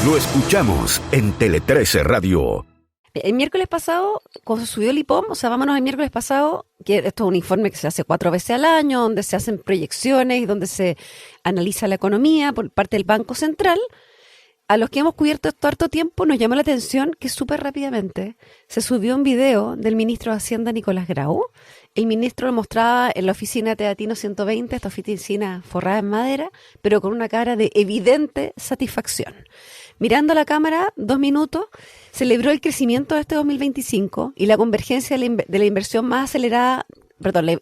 Lo escuchamos en Tele 13 Radio. El miércoles pasado, cuando se subió el IPOM, o sea, vámonos el miércoles pasado, que esto es un informe que se hace 4 veces al año, donde se hacen proyecciones y donde se analiza la economía por parte del Banco Central. A los que hemos cubierto esto harto tiempo, nos llamó la atención que súper rápidamente se subió un video del ministro de Hacienda, Nicolás Grau. El ministro lo mostraba en la oficina Teatino 120, esta oficina forrada en madera, pero con una cara de evidente satisfacción. Mirando a la cámara, 2 minutos, celebró el crecimiento de este 2025 y la convergencia de la inversión más acelerada,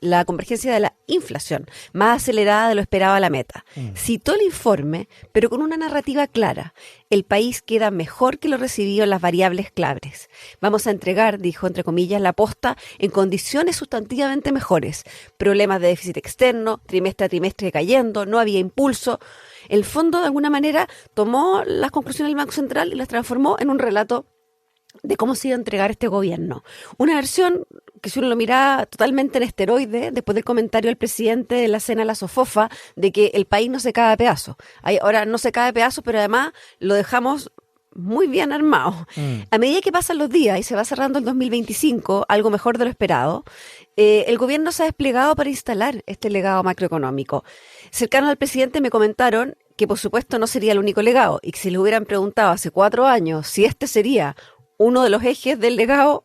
la convergencia de la inflación más acelerada de lo esperado a la meta. Citó el informe, pero con una narrativa clara. El país queda mejor que lo recibido en las variables claves. Vamos a entregar, dijo entre comillas, la posta en condiciones sustantivamente mejores. Problemas de déficit externo, trimestre a trimestre cayendo, no había impulso. El fondo, de alguna manera, tomó las conclusiones del Banco Central y las transformó en un relato de cómo se iba a entregar este gobierno. Una versión que, si uno lo mira totalmente en esteroide, después del comentario del presidente de la cena a la Sofofa, de que el país no se cae a pedazos. Ahora no se cae a pedazos, pero además lo dejamos muy bien armado. A medida que pasan los días y se va cerrando el 2025, algo mejor de lo esperado, el gobierno se ha desplegado para instalar este legado macroeconómico. Cercanos al presidente me comentaron que, por supuesto, no sería el único legado, y que si le hubieran preguntado hace 4 años si este sería uno de los ejes del legado,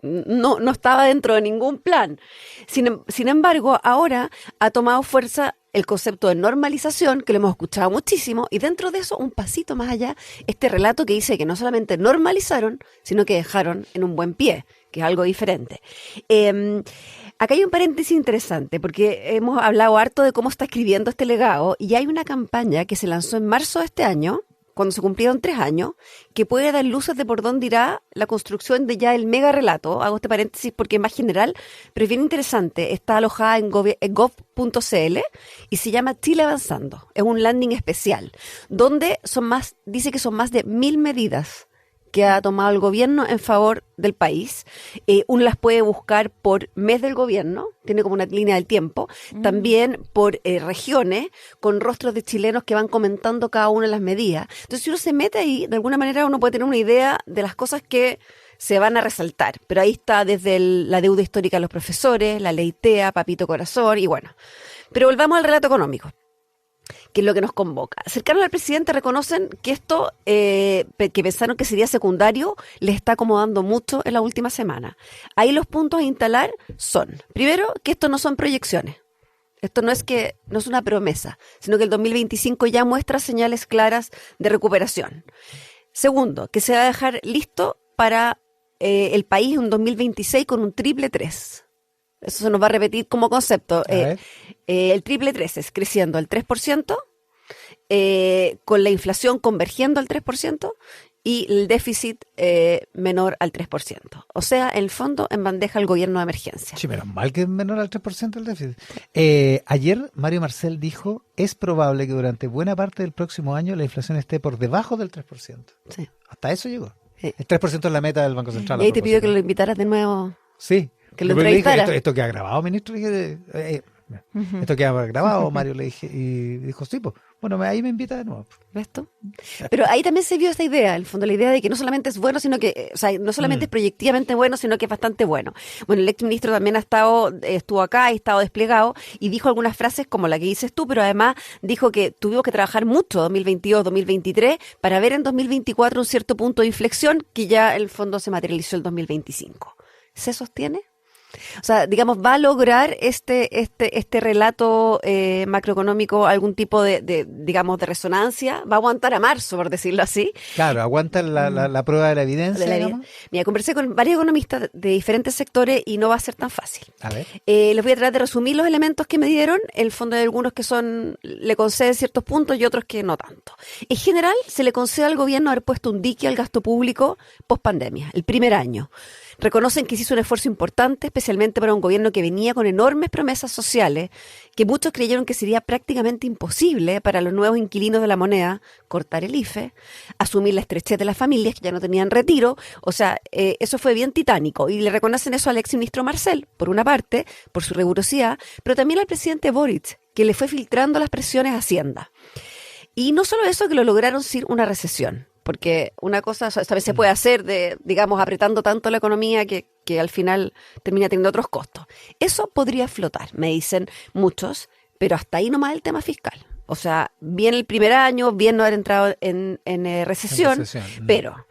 no estaba dentro de ningún plan. Sin embargo, ahora ha tomado fuerza el concepto de normalización, que lo hemos escuchado muchísimo, y dentro de eso, un pasito más allá, este relato que dice que no solamente normalizaron, sino que dejaron en un buen pie, que es algo diferente. Acá hay un paréntesis interesante, porque hemos hablado harto de cómo está escribiendo este legado, y hay una campaña que se lanzó en marzo de este año, cuando se cumplieron 3 años, que puede dar luces de por dónde irá la construcción de ya el mega relato. Hago este paréntesis porque es más general, pero es bien interesante. Está alojada en gov.cl y se llama Chile Avanzando. Es un landing especial, donde dice que son más de 1.000 medidas que ha tomado el gobierno en favor del país. Uno las puede buscar por mes del gobierno, tiene como una línea del tiempo, también por regiones, con rostros de chilenos que van comentando cada una de las medidas. Entonces, si uno se mete ahí, de alguna manera uno puede tener una idea de las cosas que se van a resaltar. Pero ahí está desde la deuda histórica de los profesores, la ley TEA, Papito Corazón, y bueno. Pero volvamos al relato económico, que es lo que nos convoca. Cercanos al presidente reconocen que esto, que pensaron que sería secundario, les está acomodando mucho en la última semana. Ahí los puntos a instalar son, primero, que esto no son proyecciones. Esto no es una promesa, sino que el 2025 ya muestra señales claras de recuperación. Segundo, que se va a dejar listo para el país un 2026 con un triple 3. Eso se nos va a repetir como concepto. El triple 3 es creciendo al 3%, con la inflación convergiendo al 3% y el déficit menor al 3%. O sea, en el fondo, en bandeja el gobierno de emergencia. Sí, menos mal que es menor al 3% el déficit. Ayer Mario Marcel dijo, es probable que durante buena parte del próximo año la inflación esté por debajo del 3%. Sí. Hasta eso llegó. Sí. El 3% es la meta del Banco Central. Y ahí te pido que lo invitaras de nuevo. Sí. Que lo entrevistara. Esto que ha grabado, ministro. Esto que ha grabado, Mario, le dije. Y dijo, sí, pues. Bueno, ahí me invita de nuevo. ¿Ves tú? Pero ahí también se vio esta idea, en el fondo, la idea de que no solamente es bueno, sino que, o sea, no solamente es proyectivamente bueno, sino que es bastante bueno. Bueno, el exministro también estuvo acá y ha estado desplegado y dijo algunas frases como la que dices tú, pero además dijo que tuvimos que trabajar mucho 2022, 2023 para ver en 2024 un cierto punto de inflexión que ya en el fondo se materializó el 2025. ¿Se sostiene? O sea, digamos, ¿va a lograr este relato macroeconómico algún tipo de resonancia? ¿Va a aguantar a marzo, por decirlo así? Claro, aguanta la prueba de la evidencia. Mira, conversé con varios economistas de diferentes sectores y no va a ser tan fácil. A ver. Les voy a tratar de resumir los elementos que me dieron. En el fondo hay algunos que le conceden ciertos puntos y otros que no tanto. En general, se le concede al gobierno haber puesto un dique al gasto público post pandemia, el primer año. Reconocen que se hizo un esfuerzo importante, especialmente para un gobierno que venía con enormes promesas sociales, que muchos creyeron que sería prácticamente imposible para los nuevos inquilinos de la moneda cortar el IFE, asumir la estrechez de las familias que ya no tenían retiro. O sea, eso fue bien titánico. Y le reconocen eso al exministro Marcel, por una parte, por su rigurosidad, pero también al presidente Boric, que le fue filtrando las presiones a Hacienda. Y no solo eso, que lo lograron sin una recesión. porque una cosa también se puede hacer digamos, apretando tanto la economía que al final termina teniendo otros costos. Eso podría flotar, me dicen muchos, pero hasta ahí nomás el tema fiscal. O sea, bien el primer año, bien no haber entrado en recesión, pero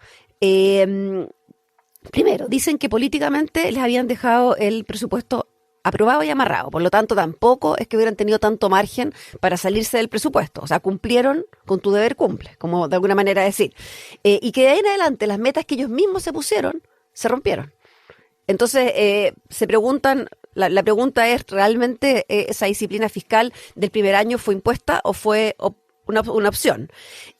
primero, dicen que políticamente les habían dejado el presupuesto aprobado y amarrado, por lo tanto tampoco es que hubieran tenido tanto margen para salirse del presupuesto, o sea, cumplieron con tu deber cumple, como de alguna manera decir, y que de ahí en adelante las metas que ellos mismos se pusieron, se rompieron. Entonces, se preguntan, la pregunta es, ¿realmente esa disciplina fiscal del primer año fue impuesta o fue una opción?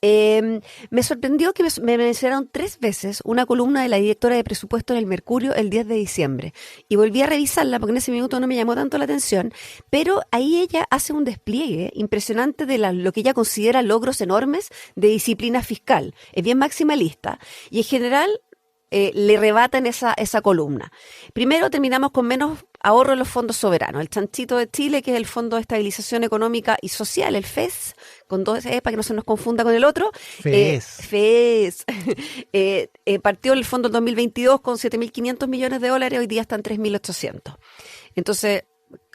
Me sorprendió que me mencionaron 3 veces una columna de la directora de presupuesto en el Mercurio el 10 de diciembre. Y volví a revisarla porque en ese minuto no me llamó tanto la atención, pero ahí ella hace un despliegue impresionante de lo que ella considera logros enormes de disciplina fiscal. Es bien maximalista y en general le rebatan esa columna. Primero terminamos con menos ahorro en los fondos soberanos. El chanchito de Chile, que es el Fondo de Estabilización Económica y Social, el FES, con 2 E para que no se nos confunda con el otro. FES. Partió el fondo en 2022 con 7.500 millones de dólares, hoy día están 3.800. Entonces,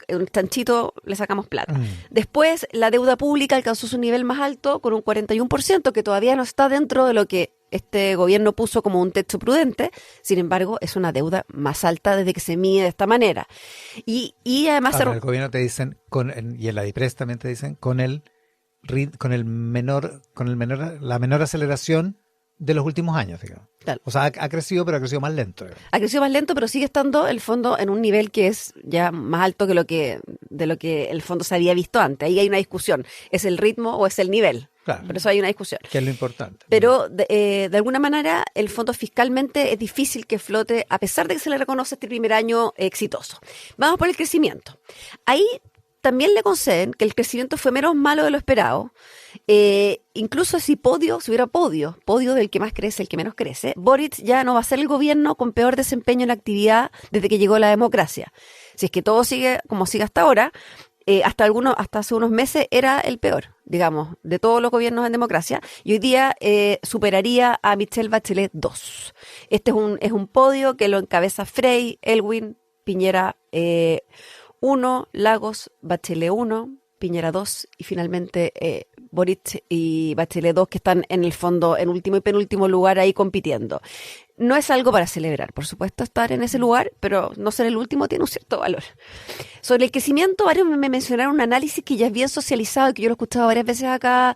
un chanchito le sacamos plata. Después, la deuda pública alcanzó su nivel más alto con un 41%, que todavía no está dentro de lo que este gobierno puso como un techo prudente. Sin embargo, es una deuda más alta desde que se mide de esta manera. Y además... Ahora, el gobierno te dicen, y en la DIPRES también te dicen, la menor aceleración de los últimos años, digamos. Claro. O sea, ha crecido, pero ha crecido más lento. Digamos. Ha crecido más lento, pero sigue estando el fondo en un nivel que es ya más alto de lo que el fondo se había visto antes. Ahí hay una discusión. ¿Es el ritmo o es el nivel? Claro. Por eso hay una discusión. Que es lo importante. Pero de alguna manera el fondo fiscalmente es difícil que flote, a pesar de que se le reconoce este primer año exitoso. Vamos por el crecimiento. Ahí también le conceden que el crecimiento fue menos malo de lo esperado. Incluso si hubiera podio del que más crece, el que menos crece, Boric ya no va a ser el gobierno con peor desempeño en la actividad desde que llegó la democracia. Si es que todo sigue como sigue hasta ahora, hasta hace unos meses era el peor, digamos, de todos los gobiernos en democracia, y hoy día superaría a Michelle Bachelet 2. Este es un podio que lo encabeza Frey, Elwin, Piñera 1, Lagos, Bachelet 1, Piñera 2 y finalmente Boric y Bachelet 2, que están en el fondo en último y penúltimo lugar ahí compitiendo. No es algo para celebrar, por supuesto, estar en ese lugar, pero no ser el último tiene un cierto valor. Sobre el crecimiento, varios me mencionaron un análisis que ya es bien socializado y que yo lo he escuchado varias veces acá,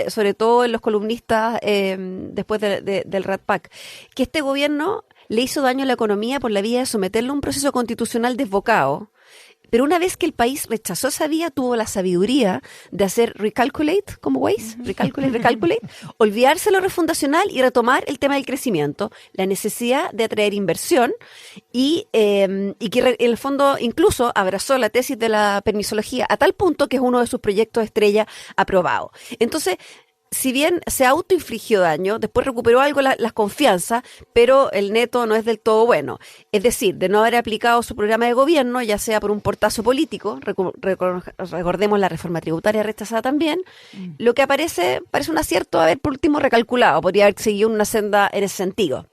sobre todo en los columnistas después del Rat Pack, que este gobierno le hizo daño a la economía por la vía de someterlo a un proceso constitucional desbocado. Pero una vez que el país rechazó esa vía, tuvo la sabiduría de hacer recalculate, como Waze, recalculate, olvidarse lo refundacional y retomar el tema del crecimiento, la necesidad de atraer inversión y que en el fondo incluso abrazó la tesis de la permisología a tal punto que es uno de sus proyectos estrella aprobado. Entonces, si bien se autoinfligió daño, después recuperó algo las confianzas, pero el neto no es del todo bueno. Es decir, de no haber aplicado su programa de gobierno, ya sea por un portazo político, recordemos la reforma tributaria rechazada también, lo que parece un acierto haber por último recalculado, podría haber seguido una senda en ese sentido.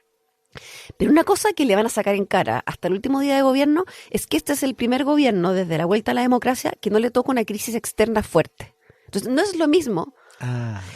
Pero una cosa que le van a sacar en cara hasta el último día de gobierno es que este es el primer gobierno desde la vuelta a la democracia que no le toca una crisis externa fuerte. Entonces, no es lo mismo.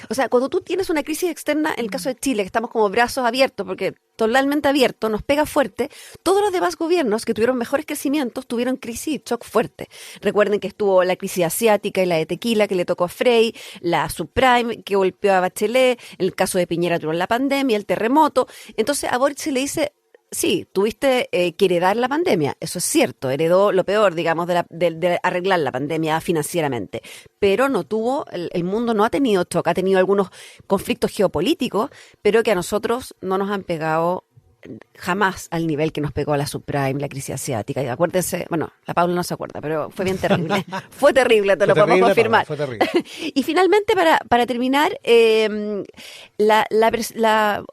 O sea, cuando tú tienes una crisis externa, en el caso de Chile, que estamos como brazos abiertos, porque totalmente abiertos, nos pega fuerte, todos los demás gobiernos que tuvieron mejores crecimientos tuvieron crisis y shock fuerte. Recuerden que estuvo la crisis asiática y la de tequila que le tocó a Frey, la subprime que golpeó a Bachelet, en el caso de Piñera tuvo la pandemia, el terremoto. Entonces a Boric se le dice... Sí, tuviste que heredar la pandemia, eso es cierto, heredó lo peor, digamos, de arreglar la pandemia financieramente, pero no tuvo, el mundo no ha tenido shock, ha tenido algunos conflictos geopolíticos, pero que a nosotros no nos han pegado jamás al nivel que nos pegó la subprime, la crisis asiática. Y acuérdense, bueno, la Paula no se acuerda, pero fue bien terrible. Fue terrible, te lo podemos confirmar. Fue terrible. Y finalmente, para terminar, o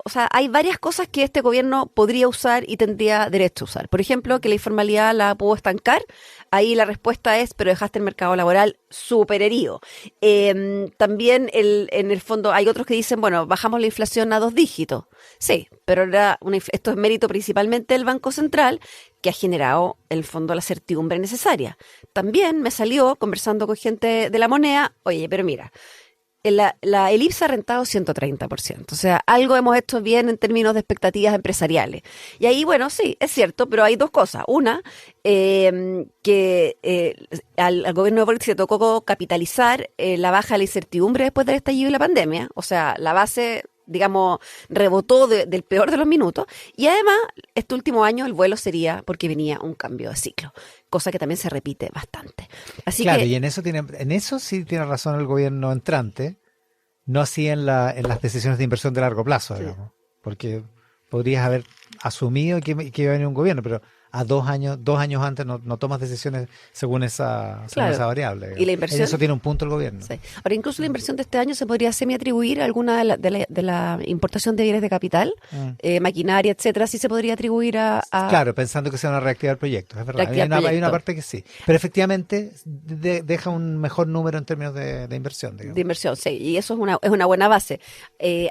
sea, hay varias cosas que este gobierno podría usar y tendría derecho a usar. Por ejemplo, que la informalidad la pudo estancar ahí la respuesta es, pero dejaste el mercado laboral súper herido. También en el fondo hay otros que dicen, bueno, bajamos la inflación a 2 dígitos. Sí, pero esto es mérito principalmente del Banco Central, que ha generado, en el fondo, la certidumbre necesaria. También me salió, conversando con gente de la moneda, oye, pero mira, el IPSA ha rentado 130%. O sea, algo hemos hecho bien en términos de expectativas empresariales. Y ahí, bueno, sí, es cierto, pero hay 2 cosas. Una, que al gobierno de Boric se tocó capitalizar la baja de la incertidumbre después del estallido de la pandemia. O sea, la base, digamos, rebotó del peor de los minutos. Y además, este último año el vuelo sería porque venía un cambio de ciclo, cosa que también se repite bastante. Así claro, que, y en eso sí tiene razón el gobierno entrante, no así en las decisiones de inversión de largo plazo, digamos, porque podrías haber asumido que iba a venir un gobierno, pero a 2 años antes no tomas decisiones según esa variable. Digamos. Y la inversión, en eso tiene un punto el gobierno. Sí. Ahora, incluso la inversión de este año se podría semi-atribuir a alguna de la importación de bienes de capital, maquinaria, etcétera, sí se podría atribuir a... Claro, pensando que se van a reactivar proyectos, es verdad. Hay una parte que sí. Pero efectivamente deja un mejor número en términos de inversión. Digamos. De inversión, sí. Y eso es una buena base.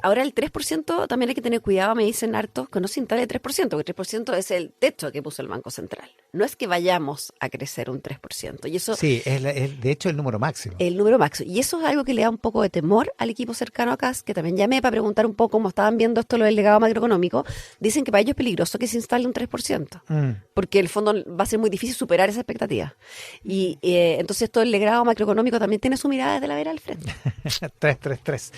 Ahora el 3% también hay que tener cuidado, me dicen hartos, que no se instale el 3%, porque el 3% es el techo que puso el Banco Central. No es que vayamos a crecer un 3%. Y eso, sí, es de hecho el número máximo. El número máximo. Y eso es algo que le da un poco de temor al equipo cercano a CAS, que también llamé para preguntar un poco cómo estaban viendo esto lo del legado macroeconómico. Dicen que para ellos es peligroso que se instale un 3%, porque en el fondo va a ser muy difícil superar esa expectativa. Y entonces esto del legado macroeconómico también tiene su mirada desde la vera al frente. 333.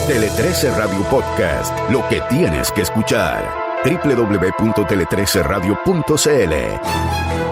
Tele 13 Radio Podcast, lo que tienes que escuchar. www.tele13radio.cl